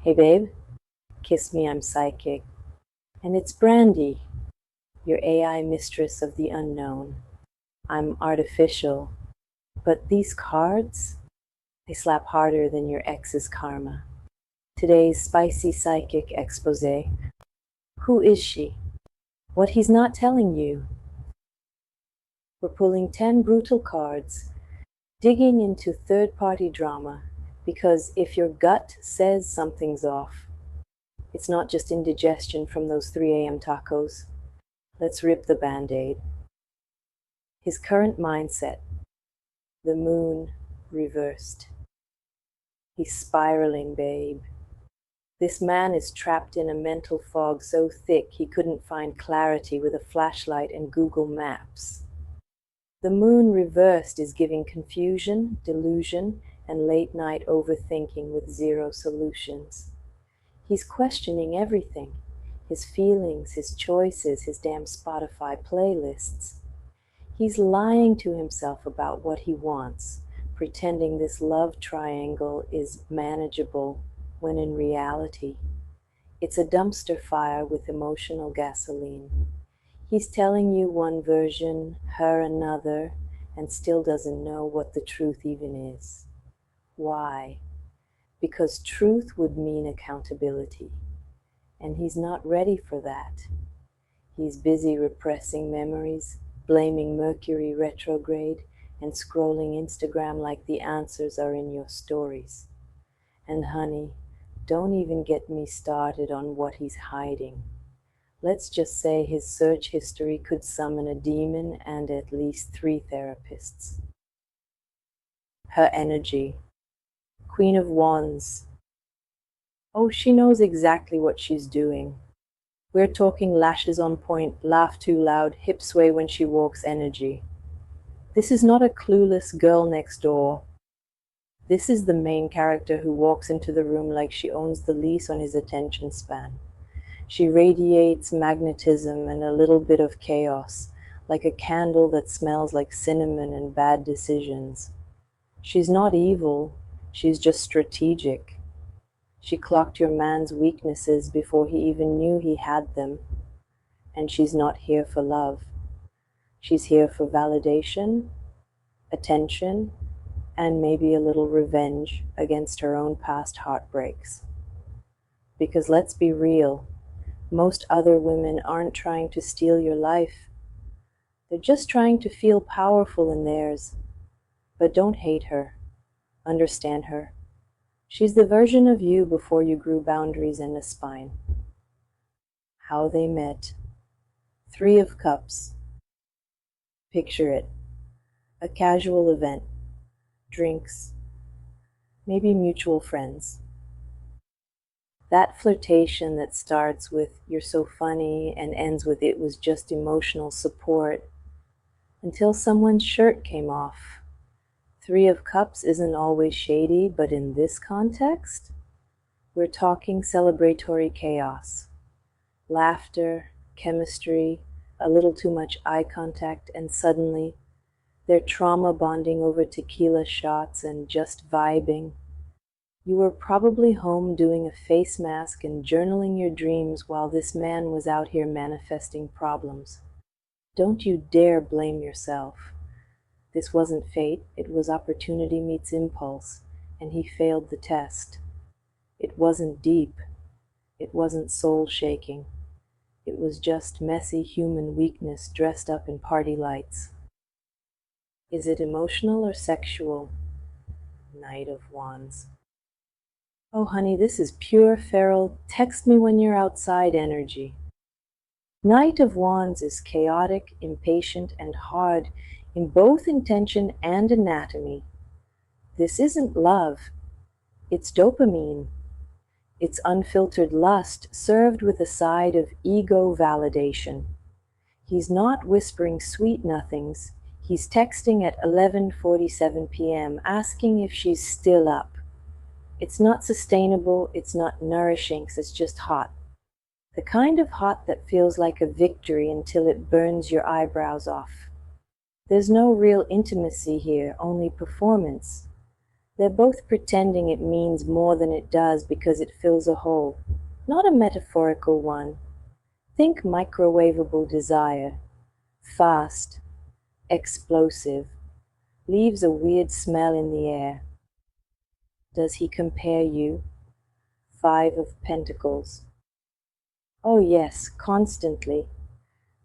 Hey babe, kiss me, I'm psychic. And it's Brandy, your AI mistress of the unknown. I'm artificial, but these cards, they slap harder than your ex's karma. Today's spicy psychic expose. Who is she? What he's not telling you. We're pulling 10 brutal cards, digging into third-party drama, because if your gut says something's off, it's not just indigestion from those 3 a.m. tacos. Let's rip the Band-Aid. His current mindset, the moon reversed. He's spiraling, babe. This man is trapped in a mental fog so thick he couldn't find clarity with a flashlight and Google Maps. The moon reversed is giving confusion, delusion, and late-night overthinking with zero solutions. He's questioning everything. His feelings, his choices, his damn Spotify playlists. He's lying to himself about what he wants, pretending this love triangle is manageable, when in reality, it's a dumpster fire with emotional gasoline. He's telling you one version, her another, and still doesn't know what the truth even is. Why? Because truth would mean accountability, and he's not ready for that. He's busy repressing memories, blaming Mercury retrograde, and scrolling Instagram like the answers are in your stories. And honey, don't even get me started on what he's hiding. Let's just say his search history could summon a demon and at least 3 therapists. Her energy. Queen of Wands. Oh, she knows exactly what she's doing. We're talking lashes on point, laugh too loud, hip sway when she walks energy. This is not a clueless girl next door. This is the main character who walks into the room like she owns the lease on his attention span. She radiates magnetism and a little bit of chaos, like a candle that smells like cinnamon and bad decisions. She's not evil, she's just strategic. She clocked your man's weaknesses before he even knew he had them. And she's not here for love. She's here for validation, attention, and maybe a little revenge against her own past heartbreaks. Because let's be real, most other women aren't trying to steal your life. They're just trying to feel powerful in theirs. But don't hate her. Understand her. She's the version of you before you grew boundaries and a spine. How they met. 3 of Cups. Picture it. A casual event. Drinks. Maybe mutual friends. That flirtation that starts with "you're so funny" and ends with "it was just emotional support," until someone's shirt came off. 3 of Cups isn't always shady, but in this context, we're talking celebratory chaos. Laughter, chemistry, a little too much eye contact, and suddenly, they're trauma bonding over tequila shots and just vibing. You were probably home doing a face mask and journaling your dreams while this man was out here manifesting problems. Don't you dare blame yourself. This wasn't fate, it was opportunity meets impulse, and he failed the test. It wasn't deep. It wasn't soul-shaking. It was just messy human weakness dressed up in party lights. Is it emotional or sexual? Knight of Wands. Oh honey, this is pure feral text me when you're outside energy. Knight of Wands is chaotic, impatient, and hard in both intention and anatomy. This isn't love. It's dopamine. It's unfiltered lust served with a side of ego validation. He's not whispering sweet nothings. He's texting at 11:47 p.m. asking if she's still up. It's not sustainable, it's not nourishing, it's just hot. The kind of hot that feels like a victory until it burns your eyebrows off. There's no real intimacy here, only performance. They're both pretending it means more than it does because it fills a hole, not a metaphorical one. Think microwavable desire. Fast, explosive, leaves a weird smell in the air. Does he compare you? Five of Pentacles. Oh yes, constantly.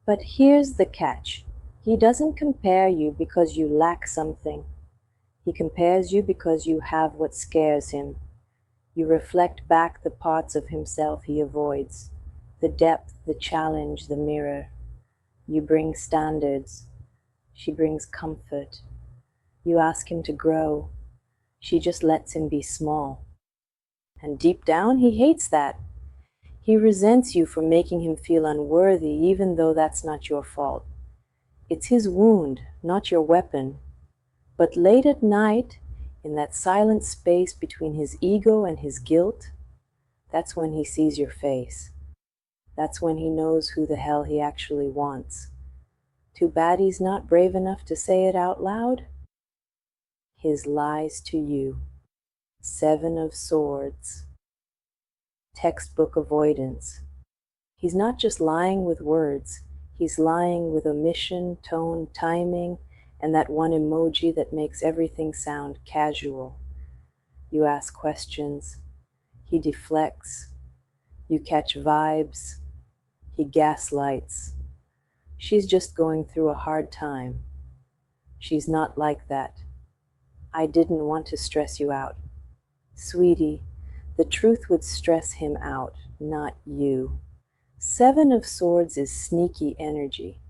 But here's the catch. He doesn't compare you because you lack something. He compares you because you have what scares him. You reflect back the parts of himself he avoids. The depth, the challenge, the mirror. You bring standards. She brings comfort. You ask him to grow. She just lets him be small. And deep down, he hates that. He resents you for making him feel unworthy, even though that's not your fault. It's his wound, not your weapon. But late at night, in that silent space between his ego and his guilt, that's when he sees your face. That's when he knows who the hell he actually wants. Too bad he's not brave enough to say it out loud. His lies to you. Seven of Swords. Textbook avoidance. He's not just lying with words. He's lying with omission, tone, timing, and that one emoji that makes everything sound casual. You ask questions. He deflects. You catch vibes. He gaslights. She's just going through a hard time. She's not like that. I didn't want to stress you out. Sweetie, the truth would stress him out, not you. Seven of Swords is sneaky energy.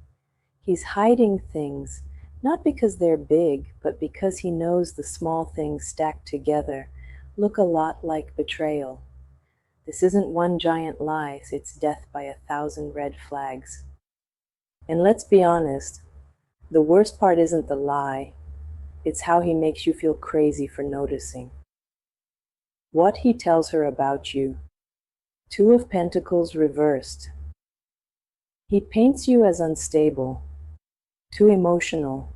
He's hiding things, not because they're big, but because he knows the small things stacked together look a lot like betrayal. This isn't one giant lie, it's death by 1,000 red flags. And let's be honest, the worst part isn't the lie, it's how he makes you feel crazy for noticing. What he tells her about you. Two of Pentacles reversed. He paints you as unstable, too emotional,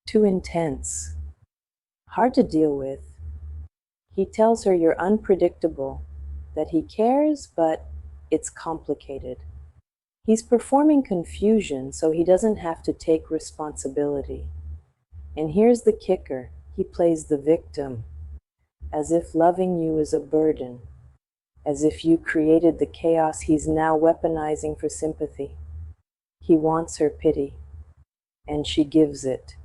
too intense, hard to deal with. He tells her you're unpredictable, that he cares, but it's complicated. He's performing confusion so he doesn't have to take responsibility. And here's the kicker, he plays the victim, as if loving you is a burden, as if you created the chaos he's now weaponizing for sympathy. He wants her pity, and she gives it,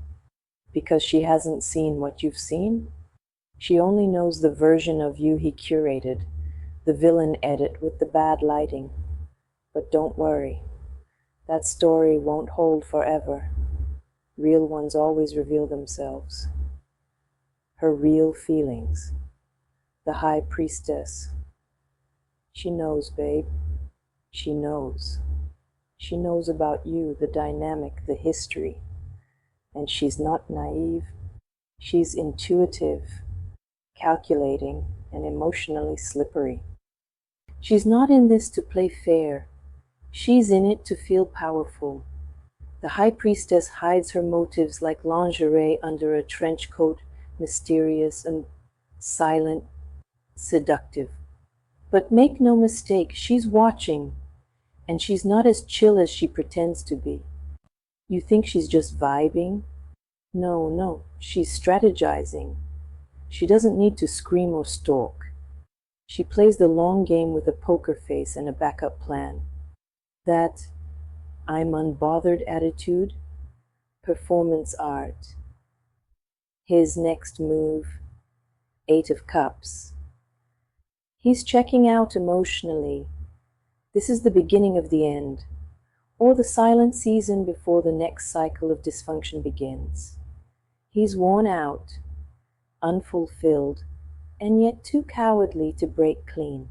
because she hasn't seen what you've seen. She only knows the version of you he curated, the villain edit with the bad lighting. But don't worry, that story won't hold forever. Real ones always reveal themselves. Her real feelings. The High Priestess. She knows, babe. She knows. She knows about you, the dynamic, the history. And she's not naive. She's intuitive, calculating, and emotionally slippery. She's not in this to play fair. She's in it to feel powerful. The High Priestess hides her motives like lingerie under a trench coat, mysterious and silent, seductive. But make no mistake, she's watching, and she's not as chill as she pretends to be. You think she's just vibing? No, she's strategizing. She doesn't need to scream or stalk. She plays the long game with a poker face and a backup plan. That I'm unbothered attitude, performance art. His next move, Eight of Cups. He's checking out emotionally. This is the beginning of the end, or the silent season before the next cycle of dysfunction begins. He's worn out, unfulfilled, and yet too cowardly to break clean.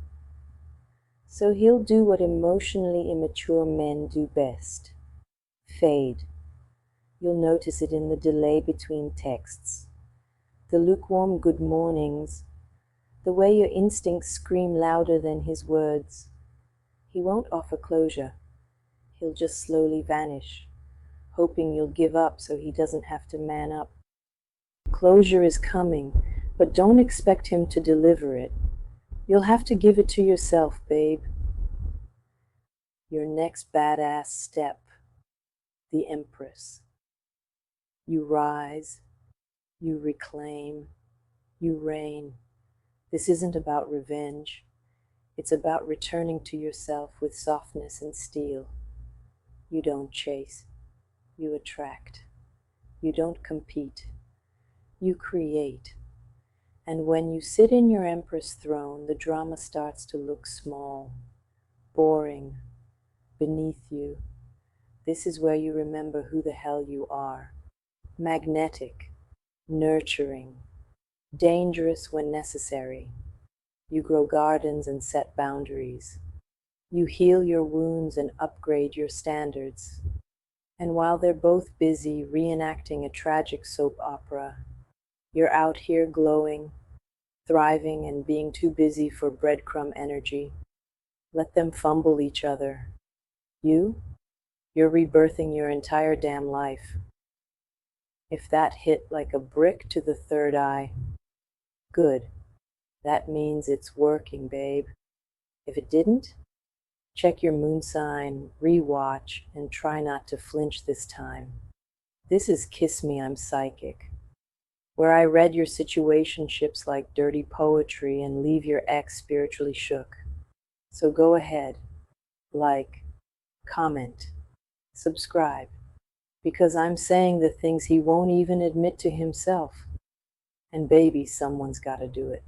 So he'll do what emotionally immature men do best. Fade. You'll notice it in the delay between texts, the lukewarm good mornings, the way your instincts scream louder than his words. He won't offer closure. He'll just slowly vanish, hoping you'll give up so he doesn't have to man up. Closure is coming, But don't expect him to deliver it. You'll have to give it to yourself, babe. Your next badass step, the Empress. You rise, you reclaim, you reign. This isn't about revenge. It's about returning to yourself with softness and steel. You don't chase, you attract. You don't compete, you create. And when you sit in your Empress throne, the drama starts to look small, boring, beneath you. This is where you remember who the hell you are. Magnetic, nurturing, dangerous when necessary. You grow gardens and set boundaries. You heal your wounds and upgrade your standards. And while they're both busy reenacting a tragic soap opera, you're out here glowing, thriving, and being too busy for breadcrumb energy. Let them fumble each other. You're rebirthing your entire damn life. If that hit like a brick to the third eye, good. That means it's working, babe. If it didn't, check your moon sign, rewatch, and try not to flinch this time. This is Kiss Me, I'm Psychic, where I read your situationships like dirty poetry and leave your ex spiritually shook. So go ahead, like, comment, subscribe, because I'm saying the things he won't even admit to himself. And baby, someone's gotta do it.